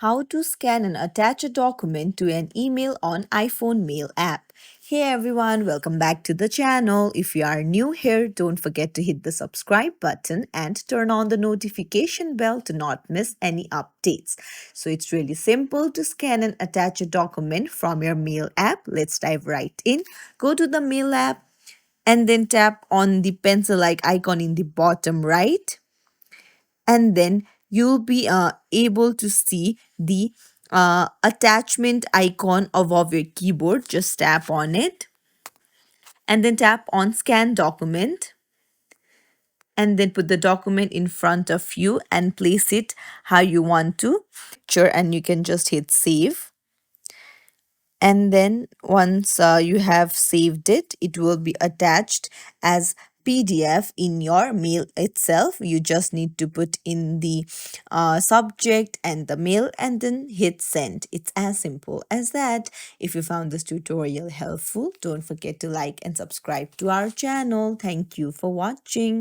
how to scan and attach a document to an email on iPhone Mail app. Hey everyone, welcome back to the channel. If you are new here, don't forget to hit the subscribe button and turn on the notification bell to not miss any updates. So it's really simple to scan and attach a document from your Mail app. Let's dive right in. Go to the Mail app and then tap on the pencil-like icon in the bottom right, and then you'll be able to see the attachment icon above your keyboard. Just tap on it and then tap on scan document, and then put the document in front of you and place it how you want to. Sure, and you can just hit save. And then once you have saved it, it will be attached as PDF in your mail itself. You just need to put in the subject and the mail and then hit send. It's as simple as that. If you found this tutorial helpful, don't forget to like and subscribe to our channel. Thank you for watching.